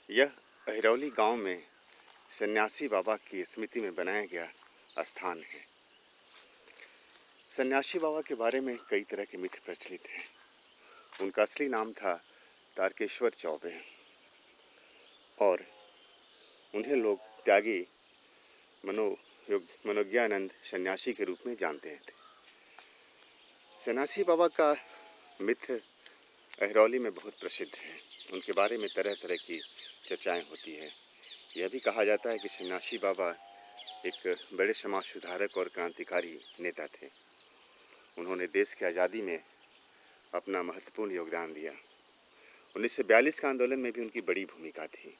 यह अहिरौली गांव में सन्यासी बाबा की स्मृति में बनाया गया स्थान है। सन्यासी बाबा के बारे में कई तरह के मिथ प्रचलित हैं। उनका असली नाम था तारकेश्वर चौबे और उन्हें लोग त्यागी मनोज्ञानंद सन्यासी के रूप में जानते थे। सन्यासी बाबा का मिथ अहिरौली में बहुत प्रसिद्ध है। उनके बारे में तरह तरह की चर्चाएं होती है। यह भी कहा जाता है कि सन्यासी बाबा एक बड़े समाज सुधारक और क्रांतिकारी नेता थे। उन्होंने देश की आज़ादी में अपना महत्वपूर्ण योगदान दिया। 1942 के आंदोलन में भी उनकी बड़ी भूमिका थी।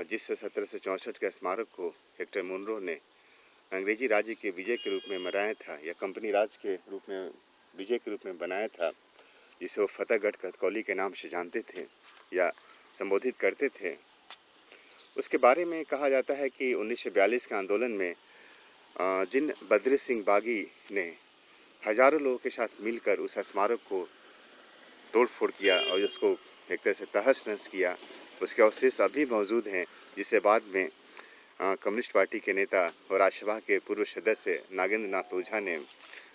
जिस 1764 के स्मारक को हेक्टर मुनरो ने अंग्रेजी राज्य के विजय के रूप में मनाया था या कंपनी राज के रूप में विजय के रूप में बनाया था, जिसे वो फतेहगढ़ कथकौली के नाम से जानते थे या संबोधित करते थे, उसके बारे में कहा जाता है कि 1942 के आंदोलन में जिन बद्री सिंह बागी ने हजारों लोगों के साथ मिलकर उस स्मारक को तोड़फोड़ किया और उसको एक तरह से तहस नहस किया, उसके अवशेष अभी मौजूद हैं, जिसे बाद में कम्युनिस्ट पार्टी के नेता और राज्यसभा के पूर्व सदस्य नागेंद्र नाथ ओझा ने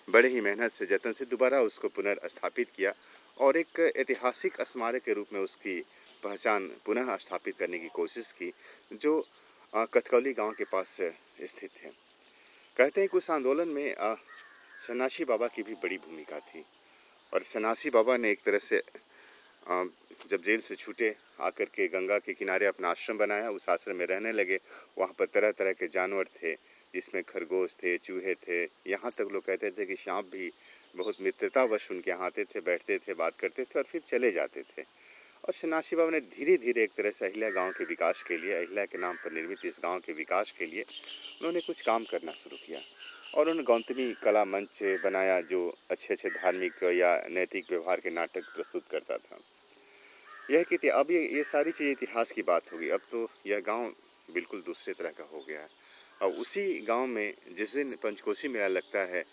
बड़े ही मेहनत से जतन से दोबारा उसको पुनर्स्थापित किया और एक ऐतिहासिक स्मारक के रूप में उसकी पहचान पुनः स्थापित करने की कोशिश की, जो कथकौली गांव के पास स्थित है। कहते हैं कि उस आंदोलन में सन्यासी बाबा की भी बड़ी भूमिका थी और सन्यासी बाबा ने एक तरह से जब जेल से छूटे आकर के गंगा के किनारे अपना आश्रम बनाया। उस आश्रम में रहने लगे। वहाँ पर तरह तरह के जानवर थे, जिसमें खरगोश थे, चूहे थे, यहाँ तक लोग कहते थे कि सांप भी बहुत मित्रतावश उनके यहाँ आते थे, बैठते थे, बात करते थे और फिर चले जाते थे। और सन्यासी बाबा ने धीरे धीरे एक तरह से अहिल्या गांव के विकास के लिए, अहिल्या के नाम पर निर्मित इस गांव के विकास के लिए उन्होंने कुछ काम करना शुरू किया और उन्होंने गौतमी कला मंच बनाया, जो अच्छे अच्छे धार्मिक या नैतिक व्यवहार के नाटक प्रस्तुत करता था। यह कि अब ये सारी चीज़ इतिहास की बात होगी। अब तो यह गांव बिल्कुल दूसरे तरह का हो गया है। और उसी गांव में जिस दिन पंचकोशी मेला लगता है,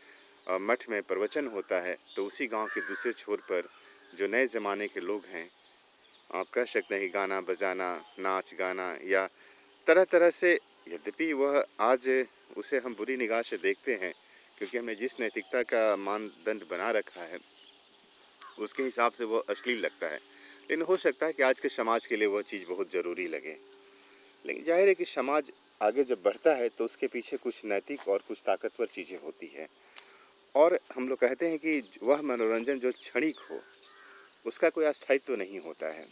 मठ में प्रवचन होता है, तो उसी गांव के दूसरे छोर पर जो नए ज़माने के लोग हैं, आप कह सकते हैं कि गाना बजाना, नाच गाना या तरह तरह से, यद्यपि वह आज उसे हम बुरी निगाह से देखते हैं क्योंकि हमने जिस नैतिकता का मानदंड बना रखा है उसके हिसाब से वो अश्लील लगता है। लेकिन हो सकता है कि आज के समाज के लिए वह चीज़ बहुत ज़रूरी लगे। लेकिन जाहिर है कि समाज आगे जब बढ़ता है तो उसके पीछे कुछ नैतिक और कुछ ताकतवर चीज़ें होती है और हम लोग कहते हैं कि वह मनोरंजन जो क्षणिक हो उसका कोई अस्थायित्व नहीं होता है।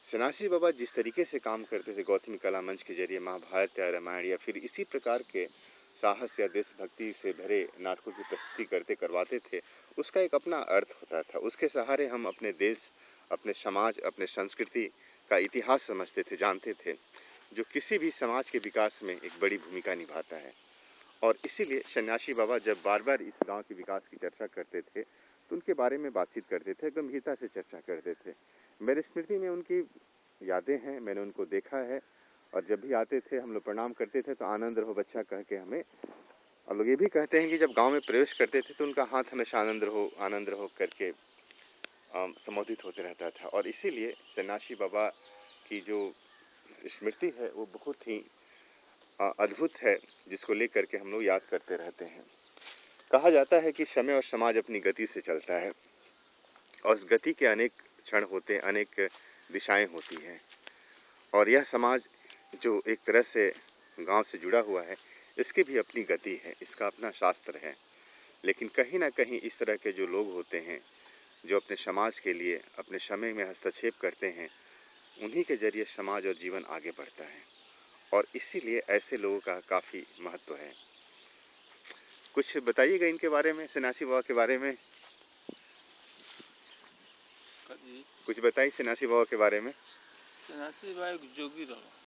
सन्यासी बाबा जिस तरीके से काम करते थे गौतमी कला मंच के जरिए महाभारत या रामायण या फिर इसी प्रकार के साहस या देशभक्ति से भरे नाटकों की प्रस्तुति करवाते थे, उसका एक अपना अर्थ होता था। उसके सहारे हम अपने देश, अपने समाज, अपने संस्कृति का इतिहास समझते थे, जानते थे, जो किसी भी समाज के विकास में एक बड़ी भूमिका निभाता है। और इसीलिए सन्यासी बाबा जब बार बार इस गांव के विकास की चर्चा करते थे तो उनके बारे में बातचीत करते थे, गंभीरता से चर्चा करते थे। मेरे स्मृति में उनकी यादें हैं, मैंने उनको देखा है और जब भी आते थे हम लोग प्रणाम करते थे तो आनंद रहो बच्चा कह के हमें, और लोग ये भी कहते हैं कि जब गांव में प्रवेश करते थे तो उनका हाथ हमेशा आनंद रहो करके संबोधित होते रहता था। और इसीलिए सन्यासी बाबा की जो स्मृति है वो बहुत ही अद्भुत है, जिसको लेकर के हम लोग याद करते रहते हैं। कहा जाता है कि समय और समाज अपनी गति से चलता है और उस गति के अनेक क्षण होते हैं, अनेक दिशाएं होती हैं और यह समाज जो एक तरह से गांव से जुड़ा हुआ है, इसकी भी अपनी गति है, इसका अपना शास्त्र है। लेकिन कहीं ना कहीं इस तरह के जो लोग होते हैं जो अपने समाज के लिए अपने समय में हस्तक्षेप करते हैं, उन्हीं के जरिए समाज और जीवन आगे बढ़ता है और इसीलिए ऐसे लोगों का काफ़ी महत्व है। कुछ बताइएगा इनके बारे में, सन्यासी बाबा के बारे में कुछ बताइए। सन्यासी बाबा के बारे में। सन्यासी बाबा एक जोगी रहो।